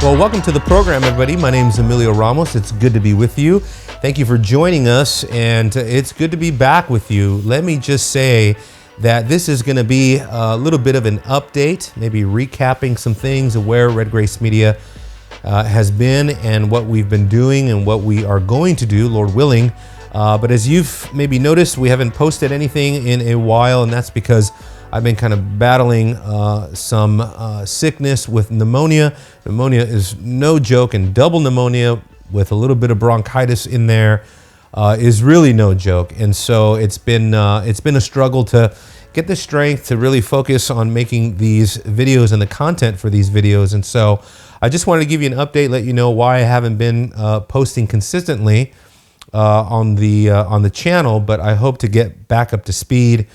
Well, welcome to the program, everybody. My name is Emilio Ramos. It's good to be with you. Thank you for joining us, and it's good to be back with you. Let me just say that this is going to be a little bit of an update, maybe recapping some things of where Red Grace Media has been and what we've been doing and what we are going to do, Lord willing. But as you've maybe noticed, we haven't posted anything in a while, and that's because I've been kind of battling some sickness with pneumonia. Pneumonia is no joke, and double pneumonia with a little bit of bronchitis in there is really no joke. And so it's been a struggle to get the strength to really focus on making these videos and the content for these videos. And so I just wanted to give you an update, let you know why I haven't been posting consistently on the channel, but I hope to get back up to speed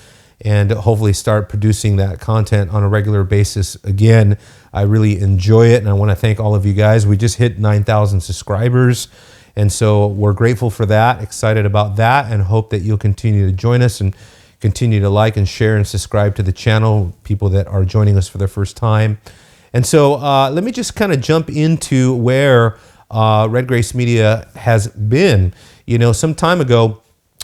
and hopefully start producing that content on a regular basis again. I really enjoy it, and I want to thank all of you guys. We just hit 9,000 subscribers, and so we're grateful for that, excited about that, and hope that you'll continue to join us and continue to like and share and subscribe to the channel, people that are joining us for the first time. And so let me just kind of jump into where Red Grace Media has been. You know, some time ago,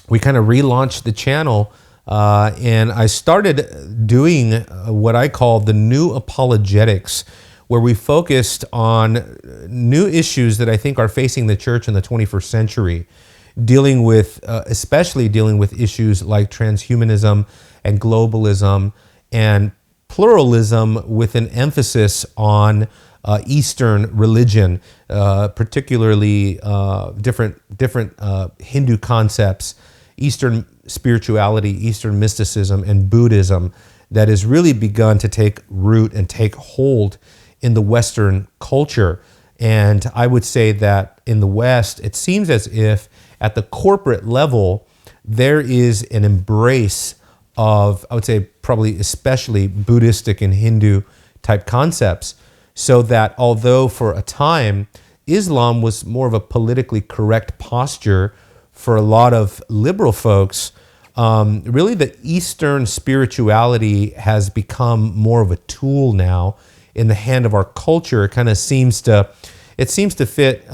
we kind of relaunched the channel, and I started doing what I call the new apologetics, where we focused on new issues that I think are facing the church in the 21st century, especially dealing with issues like transhumanism and globalism and pluralism, with an emphasis on Eastern religion, particularly different Hindu concepts, Eastern spirituality, Eastern mysticism, and Buddhism that has really begun to take root and take hold in the Western culture. And I would say that in the West, it seems as if at the corporate level, there is an embrace of, I would say probably especially Buddhistic and Hindu type concepts, so that although for a time Islam was more of a politically correct posture for a lot of liberal folks, really the Eastern spirituality has become more of a tool now in the hand of our culture. It kind of seems to fit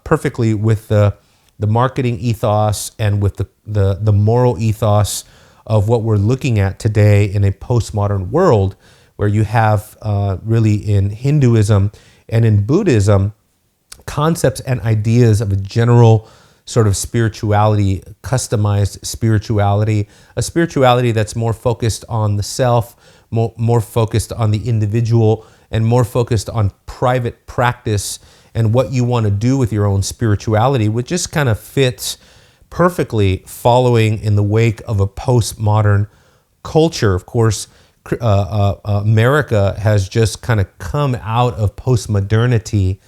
perfectly with the marketing ethos and with the moral ethos of what we're looking at today in a postmodern world, where you have really in Hinduism and in Buddhism concepts and ideas of a general sort of spirituality, customized spirituality, a spirituality that's more focused on the self, more focused on the individual, and more focused on private practice and what you want to do with your own spirituality, which just kind of fits perfectly following in the wake of a postmodern culture. Of course, America has just kind of come out of postmodernity,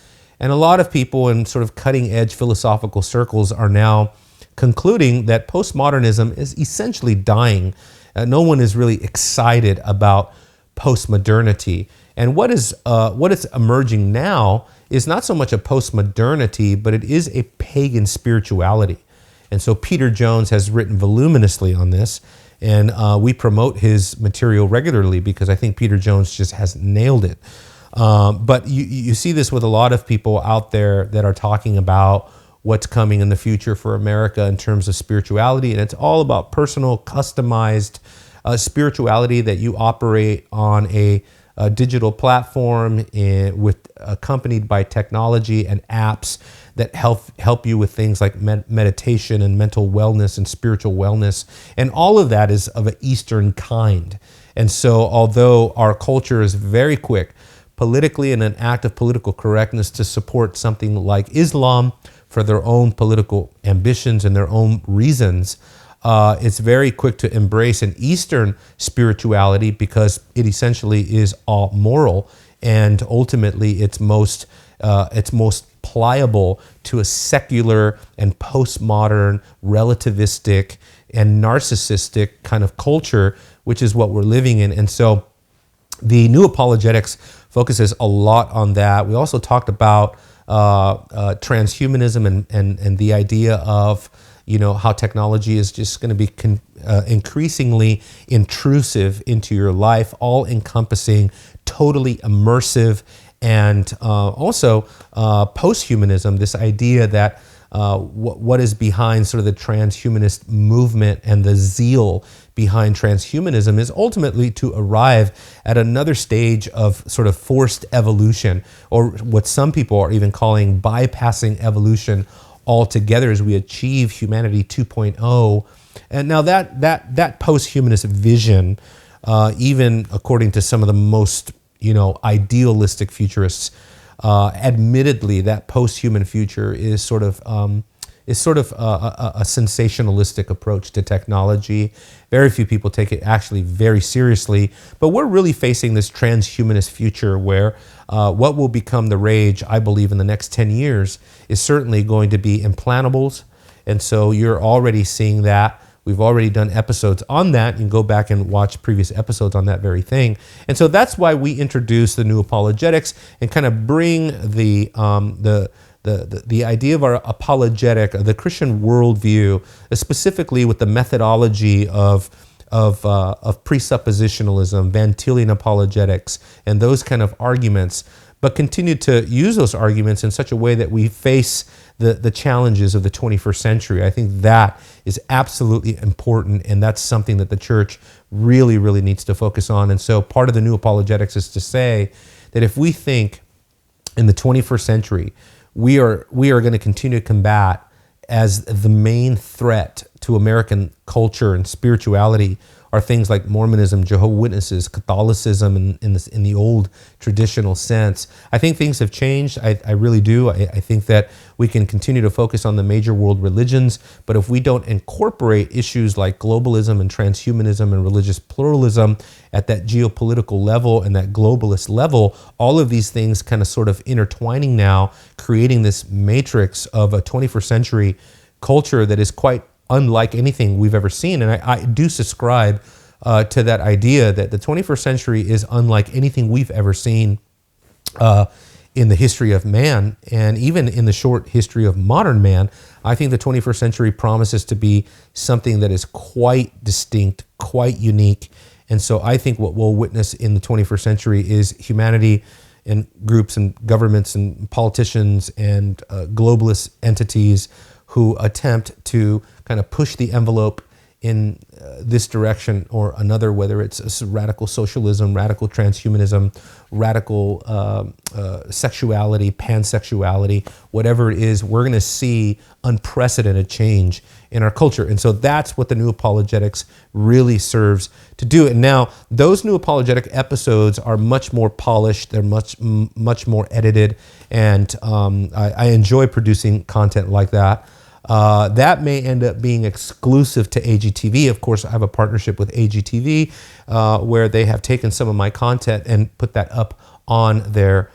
and a lot of people in sort of cutting edge philosophical circles are now concluding that postmodernism is essentially dying. No one is really excited about postmodernity. And what is emerging now is not so much a postmodernity, but it is a pagan spirituality. And so Peter Jones has written voluminously on this, and we promote his material regularly because I think Peter Jones just has nailed it. But you see this with a lot of people out there that are talking about what's coming in the future for America in terms of spirituality, and it's all about personal, customized spirituality that you operate on a digital platform accompanied by technology and apps that help you with things like meditation and mental wellness and spiritual wellness. And all of that is of an Eastern kind. And so although our culture is very quick politically in an act of political correctness to support something like Islam for their own political ambitions and their own reasons, it's very quick to embrace an Eastern spirituality because it essentially is all moral, and ultimately it's most pliable to a secular and postmodern, relativistic, and narcissistic kind of culture, which is what we're living in. And so the new apologetics focuses a lot on that. We also talked about transhumanism and the idea of, you know, how technology is just going to be increasingly intrusive into your life, all encompassing, totally immersive, and also post-humanism, this idea that what is behind sort of the transhumanist movement and the zeal behind transhumanism is ultimately to arrive at another stage of sort of forced evolution, or what some people are even calling bypassing evolution altogether as we achieve humanity 2.0. And now that post-humanist vision, even according to some of the most idealistic futurists, admittedly, that post-human future is sort of a sensationalistic approach to technology. Very few people take it actually very seriously, but we're really facing this transhumanist future where what will become the rage, I believe, in the next 10 years is certainly going to be implantables. And so you're already seeing that. We've already done episodes on that. You can go back and watch previous episodes on that very thing. And so that's why we introduce the new apologetics and kind of bring the idea of our apologetic, the Christian worldview, specifically with the methodology of presuppositionalism, Van Tillian apologetics, and those kind of arguments, but continue to use those arguments in such a way that we face the challenges of the 21st century. I think that is absolutely important, and that's something that the church really, really needs to focus on. And so part of the new apologetics is to say that if we think in the 21st century, we are going to continue to combat as the main threat to American culture and spirituality are things like Mormonism, Jehovah's Witnesses, Catholicism in the old traditional sense. I think things have changed. I really do. I think that we can continue to focus on the major world religions, but if we don't incorporate issues like globalism and transhumanism and religious pluralism at that geopolitical level and that globalist level, all of these things kind of sort of intertwining now, creating this matrix of a 21st century culture that is quite unlike anything we've ever seen. And I do subscribe to that idea that the 21st century is unlike anything we've ever seen in the history of man, and even in the short history of modern man. I think the 21st century promises to be something that is quite distinct, quite unique. And so I think what we'll witness in the 21st century is humanity and groups and governments and politicians and globalist entities who attempt to kind of push the envelope in this direction or another, whether it's radical socialism, radical transhumanism, radical sexuality, pansexuality, whatever it is, we're going to see unprecedented change in our culture. And so that's what the new apologetics really serves to do. And now those new apologetic episodes are much more polished. They're much more edited. And I enjoy producing content like that. That may end up being exclusive to AGTV. Of course, I have a partnership with AGTV where they have taken some of my content and put that up on their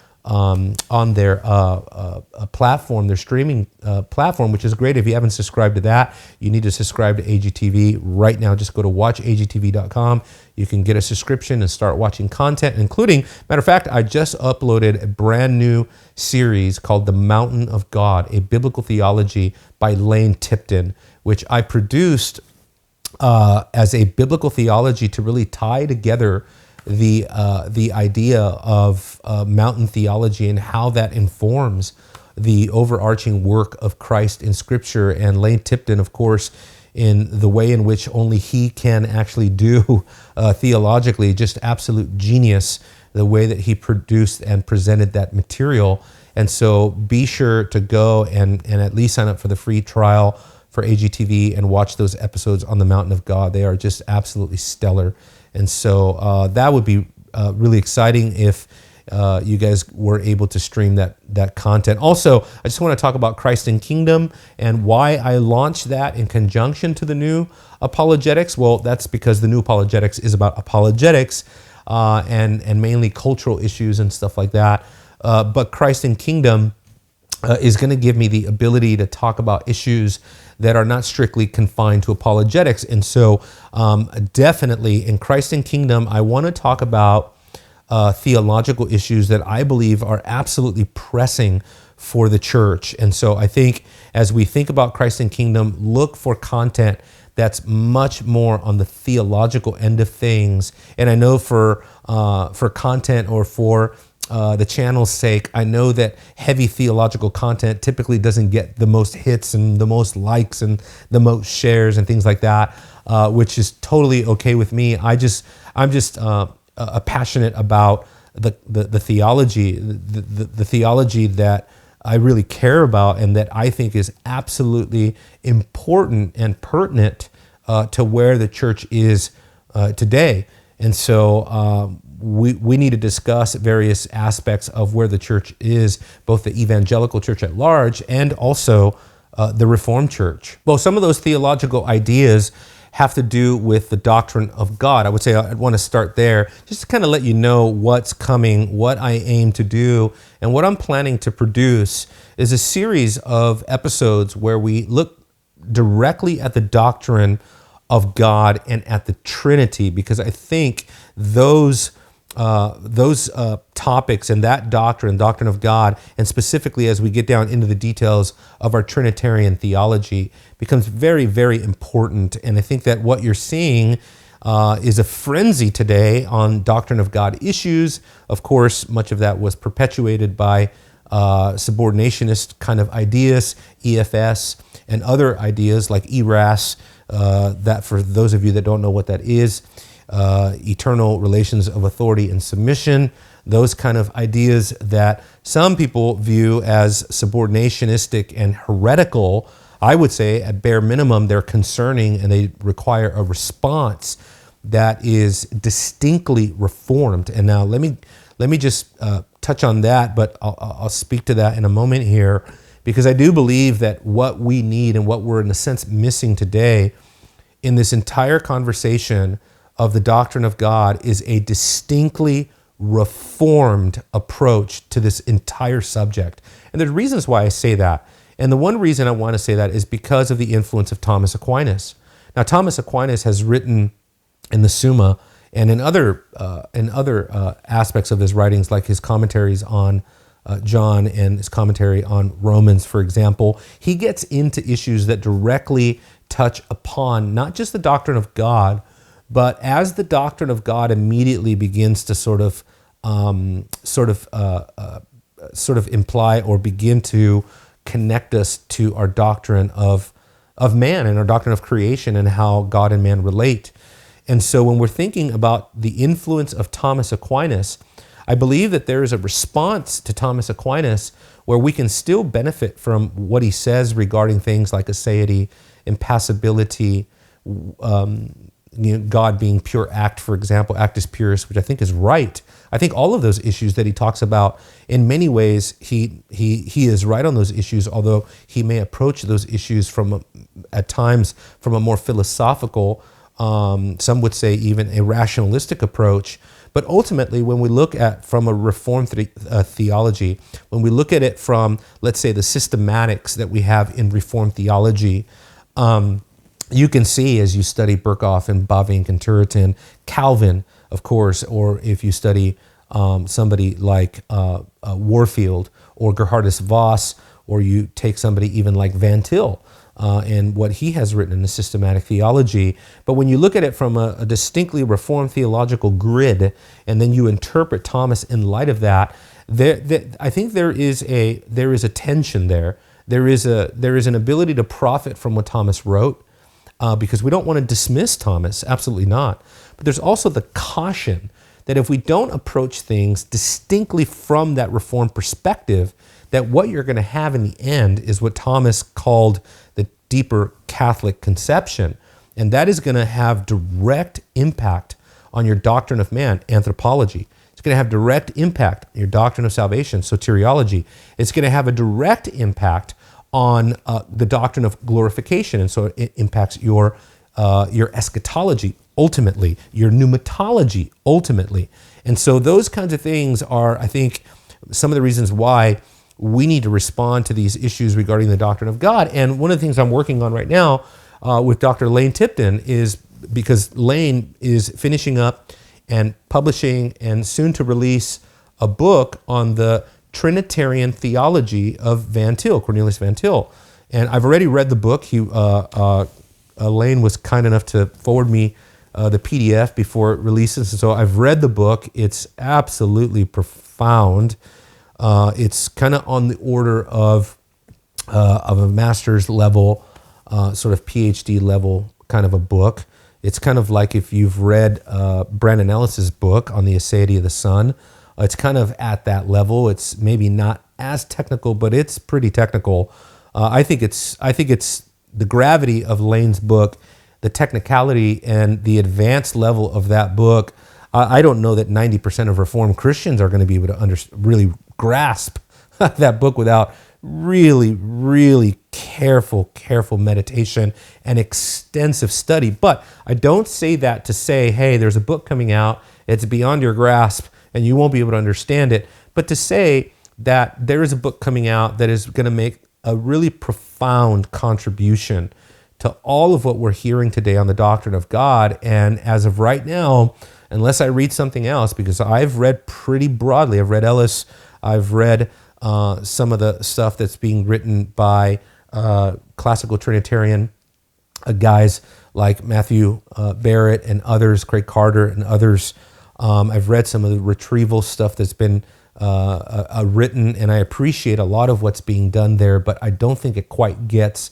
platform, their streaming platform, which is great. If you haven't subscribed to that, you need to subscribe to AGTV right now. Just go to watchagtv.com. You can get a subscription and start watching content, including, matter of fact, I just uploaded a brand new series called The Mountain of God, a Biblical Theology by Lane Tipton, which I produced as a biblical theology to really tie together the idea of mountain theology and how that informs the overarching work of Christ in Scripture. And Lane Tipton, of course, in the way in which only he can actually do theologically, just absolute genius, the way that he produced and presented that material. And so be sure to go and at least sign up for the free trial for AGTV and watch those episodes on the Mountain of God. They are just absolutely stellar. And so that would be really exciting if you guys were able to stream that content. Also, I just want to talk about Christ and Kingdom and why I launched that in conjunction to the new apologetics. Well, that's because the new apologetics is about apologetics and mainly cultural issues and stuff like that. But Christ and Kingdom is going to give me the ability to talk about issues that are not strictly confined to apologetics. And so definitely in Christ and Kingdom, I want to talk about theological issues that I believe are absolutely pressing for the church. And so I think as we think about Christ and Kingdom, look for content that's much more on the theological end of things. And I know for content or for the channel's sake, I know that heavy theological content typically doesn't get the most hits and the most likes and the most shares and things like that, which is totally okay with me. I'm just passionate about the theology, the theology that I really care about and that I think is absolutely important and pertinent to where the church is today. And so we need to discuss various aspects of where the church is, both the evangelical church at large and also the Reformed church. Well, some of those theological ideas have to do with the doctrine of God. I would say I'd want to start there just to kind of let you know what's coming, what I aim to do, and what I'm planning to produce is a series of episodes where we look directly at the doctrine of God and at the Trinity, because I think those topics and that doctrine of God, and specifically as we get down into the details of our Trinitarian theology, becomes very, very important. And I think that what you're seeing is a frenzy today on doctrine of God issues. Of course, much of that was perpetuated by subordinationist kind of ideas, EFS, and other ideas like ERAS, that for those of you that don't know what that is, eternal relations of authority and submission, those kind of ideas that some people view as subordinationistic and heretical. I would say at bare minimum, they're concerning and they require a response that is distinctly reformed. And now let me just touch on that, but I'll speak to that in a moment here, because I do believe that what we need and what we're in a sense missing today in this entire conversation of the doctrine of God is a distinctly reformed approach to this entire subject. And there's reasons why I say that. And the one reason I want to say that is because of the influence of Thomas Aquinas. Now, Thomas Aquinas has written in the Summa and in other aspects of his writings, like his commentaries on John and his commentary on Romans, for example, he gets into issues that directly touch upon not just the doctrine of God, but as the doctrine of God immediately begins to sort of imply or begin to connect us to our doctrine of man and our doctrine of creation and how God and man relate. And so when we're thinking about the influence of Thomas Aquinas, I believe that there is a response to Thomas Aquinas where we can still benefit from what he says regarding things like aseity, impassibility, God being pure act, for example, actus purus, which I think is right. I think all of those issues that he talks about, in many ways, he is right on those issues, although he may approach those issues at times from a more philosophical, some would say even a rationalistic approach. But ultimately, when we look at from a Reformed theology, when we look at it from, let's say, the systematics that we have in Reformed theology, you can see as you study Berkhoff and Bavinck and Turretin, Calvin, of course, or if you study somebody like Warfield or Gerhardus Voss, or you take somebody even like Van Til and what he has written in the systematic theology. But when you look at it from a distinctly Reformed theological grid, and then you interpret Thomas in light of that, I think there is a tension there. There is an ability to profit from what Thomas wrote, because we don't want to dismiss Thomas, absolutely not. But there's also the caution that if we don't approach things distinctly from that Reformed perspective, that what you're going to have in the end is what Thomas called the deeper Catholic conception. And that is going to have direct impact on your doctrine of man, anthropology. It's going to have direct impact on your doctrine of salvation, soteriology. It's going to have a direct impact on the doctrine of glorification, and so it impacts your eschatology ultimately, your pneumatology ultimately. And so those kinds of things are, I think, some of the reasons why we need to respond to these issues regarding the doctrine of God. And one of the things I'm working on right now with Dr. Lane Tipton is because Lane is finishing up and publishing and soon to release a book on the Trinitarian theology of Van Til, Cornelius Van Til. And I've already read the book. Lane was kind enough to forward me the PDF before it releases. And so I've read the book. It's absolutely profound profound. It's kind of on the order of a master's level, sort of PhD level kind of a book. It's kind of like if you've read Brandon Ellis's book on the aseity of the Son. It's kind of at that level. It's maybe not as technical, but it's pretty technical. I think it's the gravity of Lane's book, the technicality and the advanced level of that book. I don't know that 90% of Reformed Christians are going to be able to really grasp that book without really, really careful meditation and extensive study. But I don't say that to say, hey, there's a book coming out, it's beyond your grasp, and you won't be able to understand it. But to say that there is a book coming out that is going to make a really profound contribution to all of what we're hearing today on the doctrine of God. And as of right now, unless I read something else, because I've read pretty broadly, I've read Ellis, I've read some of the stuff that's being written by classical Trinitarian guys like Matthew Barrett and others, Craig Carter and others. I've read some of the retrieval stuff that's been written, and I appreciate a lot of what's being done there, but I don't think it quite gets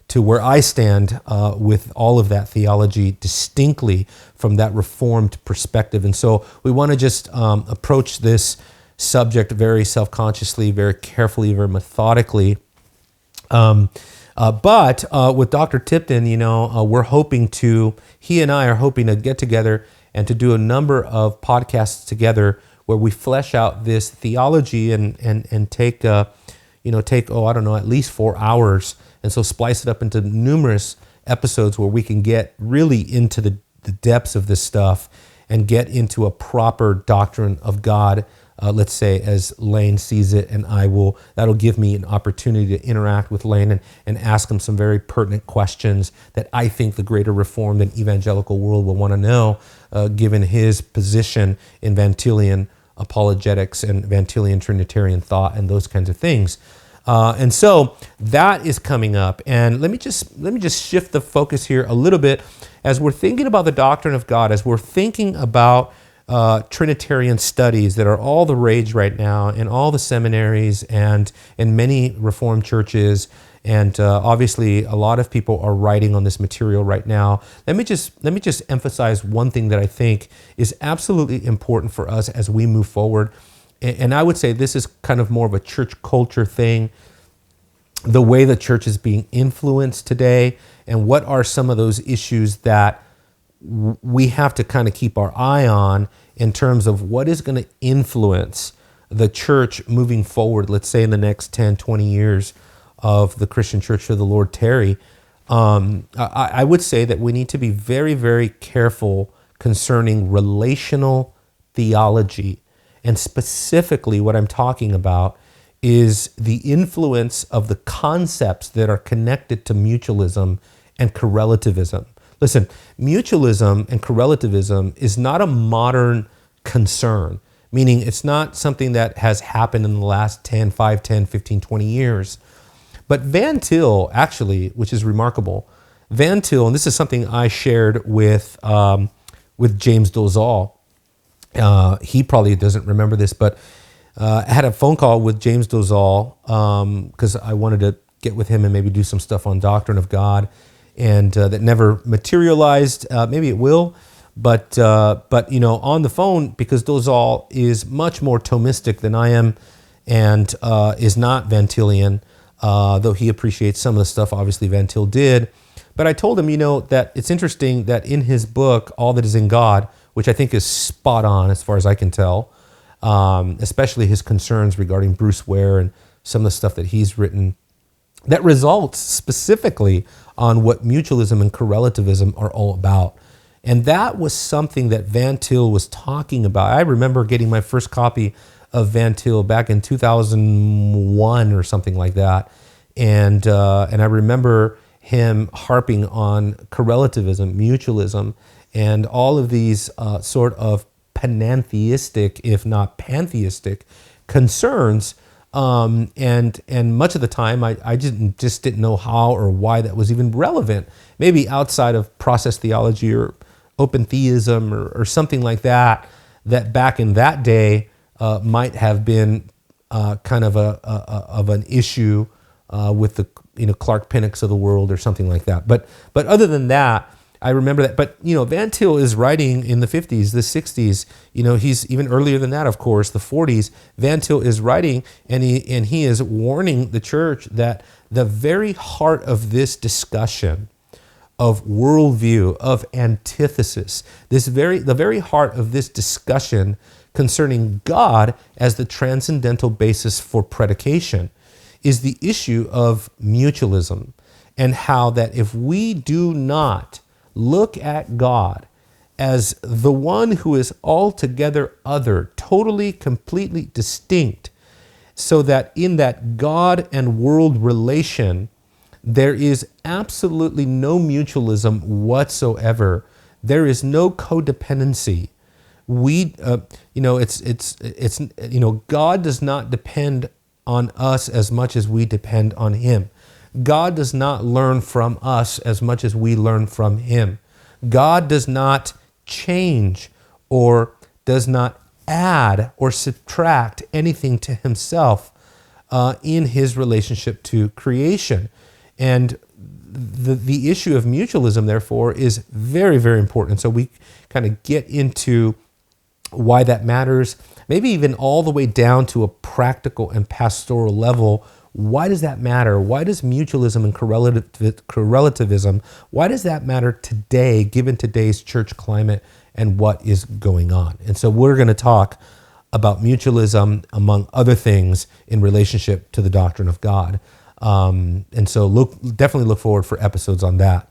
to where I stand with all of that theology distinctly from that Reformed perspective. And so we want to just approach this subject very self-consciously, very carefully, very methodically. But with Dr. Tipton, we're hoping he and I are hoping to get together and to do a number of podcasts together where we flesh out this theology and take, at least 4 hours. And so splice it up into numerous episodes where we can get really into the depths of this stuff and get into a proper doctrine of God, let's say, as Lane sees it, and that'll give me an opportunity to interact with Lane and ask him some very pertinent questions that I think the greater Reformed and evangelical world will want to know, given his position in Van-Tilian apologetics and Van-Tilian Trinitarian thought and those kinds of things. And so that is coming up. And let me just shift the focus here a little bit as we're thinking about the doctrine of God, as we're thinking about Trinitarian studies that are all the rage right now in all the seminaries and in many Reformed churches. And obviously, a lot of people are writing on this material right now. Let me just emphasize one thing that I think is absolutely important for us as we move forward. And I would say this is kind of more of a church culture thing, the way the church is being influenced today, and what are some of those issues that we have to kind of keep our eye on in terms of what is going to influence the church moving forward, let's say in the next 10, 20 years of the Christian church for the Lord tarry. I would say that we need to be very, very careful concerning relational theology. And specifically what I'm talking about is the influence of the concepts that are connected to mutualism and correlativism. Listen, mutualism and correlativism is not a modern concern, meaning it's not something that has happened in the last 10, 5, 10, 15, 20 years. But Van Til, actually, which is remarkable, Van Til, and this is something I shared with James Dolezal. He probably doesn't remember this, but I had a phone call with James Dolezal because I wanted to get with him and maybe do some stuff on doctrine of God, and that never materialized. Maybe it will, but on the phone, because Dolezal is much more Thomistic than I am, and is not Van Tilian, though he appreciates some of the stuff obviously Van Til did. But I told him, that it's interesting that in his book, All That Is in God, which I think is spot on as far as I can tell, especially his concerns regarding Bruce Ware and some of the stuff that he's written, that results specifically on what mutualism and correlativism are all about. And that was something that Van Til was talking about. I remember getting my first copy of Van Til back in 2001 or something like that. And I remember him harping on correlativism, mutualism, and all of these sort of panentheistic, if not pantheistic, concerns. And much of the time, I just didn't know how or why that was even relevant. Maybe outside of process theology or open theism or something like that, that back in that day, might have been kind of an issue with the Clark Pennock's of the world or something like that. But other than that, I remember that. But Van Til is writing in the 50s, the 60s. He's even earlier than that, of course, the 40s. Van Til is writing, and he is warning the church that the very heart of this discussion of worldview, of antithesis, the very heart of this discussion concerning God as the transcendental basis for predication is the issue of mutualism, and how that if we do not look at God as the one who is altogether other, totally, completely distinct, so that in that God and world relation, there is absolutely no mutualism whatsoever. There is no codependency. God does not depend on us as much as we depend on Him. God does not learn from us as much as we learn from Him. God does not change or does not add or subtract anything to Himself in His relationship to creation. And the issue of mutualism, therefore, is very, very important. So we kind of get into why that matters, maybe even all the way down to a practical and pastoral level. Why does that matter? Why does mutualism and correlativism, why does that matter today, given today's church climate and what is going on? And so we're going to talk about mutualism, among other things, in relationship to the doctrine of God. And so definitely look forward for episodes on that.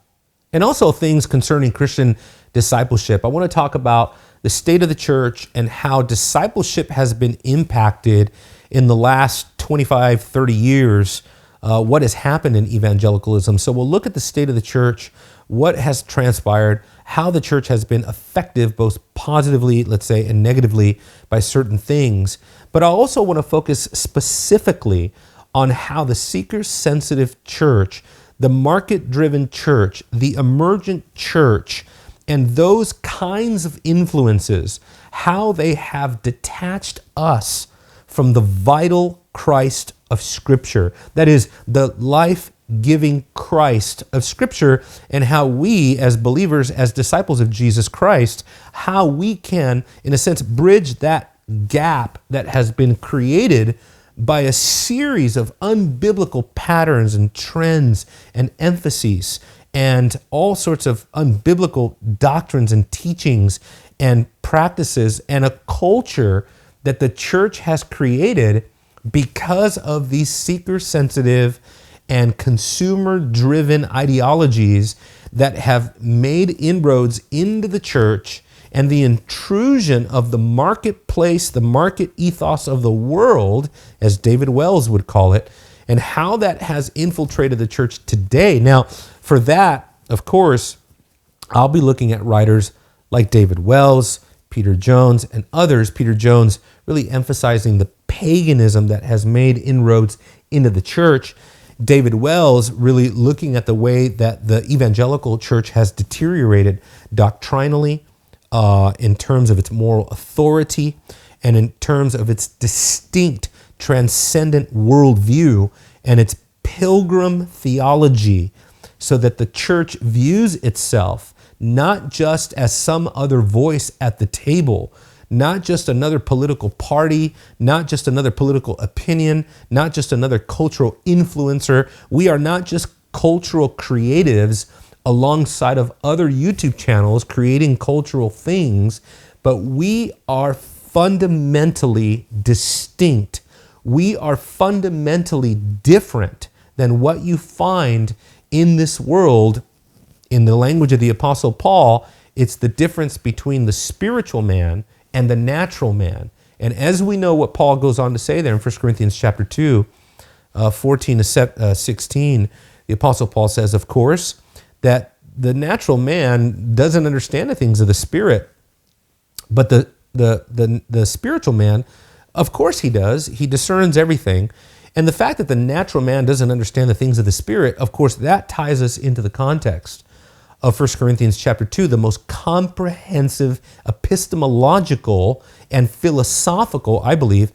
And also things concerning Christian discipleship. I want to talk about the state of the church and how discipleship has been impacted in the last 25, 30 years, what has happened in evangelicalism. So we'll look at the state of the church, what has transpired, how the church has been effective, both positively, let's say, and negatively by certain things. But I also want to focus specifically on how the seeker-sensitive church, the market-driven church, the emergent church, and those kinds of influences, how they have detached us from the vital Christ of Scripture. That is, the life-giving Christ of Scripture, and how we, as believers, as disciples of Jesus Christ, how we can, in a sense, bridge that gap that has been created by a series of unbiblical patterns and trends and emphases and all sorts of unbiblical doctrines and teachings and practices and a culture that the church has created because of these seeker-sensitive and consumer-driven ideologies that have made inroads into the church, and the intrusion of the marketplace, the market ethos of the world, as David Wells would call it, and how that has infiltrated the church today. Now, for that, of course, I'll be looking at writers like David Wells, Peter Jones, and others. Peter Jones really emphasizing the paganism that has made inroads into the church. David Wells really looking at the way that the evangelical church has deteriorated doctrinally, in terms of its moral authority, and in terms of its distinct transcendent worldview and its pilgrim theology, so that the church views itself not just as some other voice at the table, not just another political party, not just another political opinion, not just another cultural influencer. We are not just cultural creatives alongside of other YouTube channels creating cultural things, but we are fundamentally distinct. We are fundamentally different than what you find in this world. In the language of the Apostle Paul, it's the difference between the spiritual man and the natural man. And as we know what Paul goes on to say there in 1 Corinthians chapter 2, 14 to 16, the Apostle Paul says, of course, that the natural man doesn't understand the things of the Spirit, but the spiritual man, of course he does. He discerns everything. And the fact that the natural man doesn't understand the things of the Spirit, of course, that ties us into the context of 1 Corinthians chapter 2, the most comprehensive epistemological and philosophical, I believe,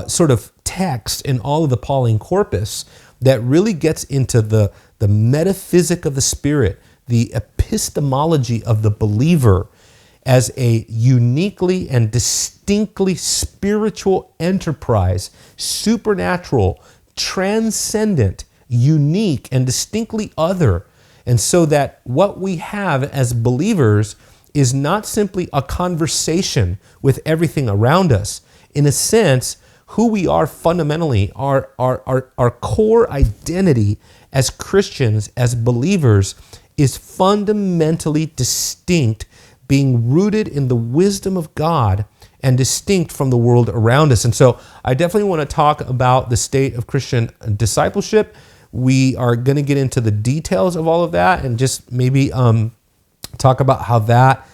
sort of text in all of the Pauline corpus that really gets into the metaphysic of the Spirit, the epistemology of the believer as a uniquely and distinctly spiritual enterprise, supernatural, transcendent, unique, and distinctly other. And so that what we have as believers is not simply a conversation with everything around us. In a sense, who we are fundamentally, our core identity as Christians, as believers, is fundamentally distinct, being rooted in the wisdom of God and distinct from the world around us. And so I definitely want to talk about the state of Christian discipleship. We are going to get into the details of all of that and just maybe talk about how that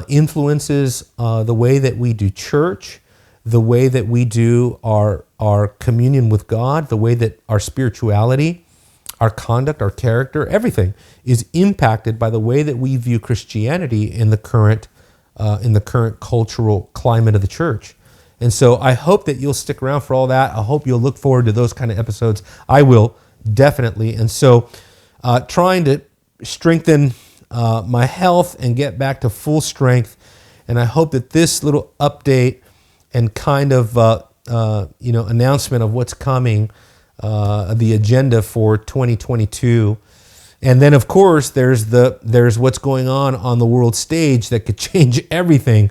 influences the way that we do church, the way that we do our communion with God, the way that our spirituality, our conduct, our character, everything is impacted by the way that we view Christianity in the current cultural climate of the church. And so I hope that you'll stick around for all that. I hope you'll look forward to those kind of episodes. I will, definitely. And so trying to strengthen my health and get back to full strength. And I hope that this little update and kind of announcement of what's coming, the agenda for 2022. And then, of course, there's what's going on the world stage that could change everything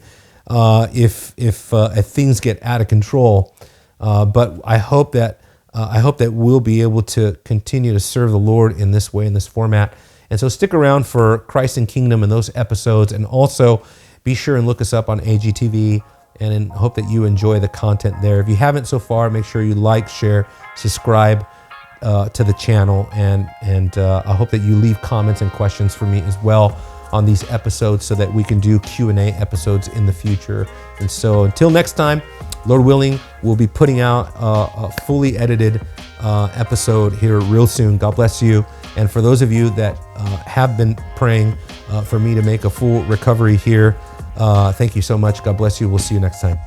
if things get out of control. But I hope that we'll be able to continue to serve the Lord in this way, in this format. And so stick around for Christ and Kingdom and those episodes. And also be sure and look us up on AGTV, and hope that you enjoy the content there. If you haven't so far, make sure you like, share, subscribe to the channel, and I hope that you leave comments and questions for me as well on these episodes so that we can do Q&A episodes in the future. And so until next time, Lord willing, we'll be putting out a fully edited episode here real soon. God bless you. And for those of you that have been praying for me to make a full recovery here, thank you so much. God bless you. We'll see you next time.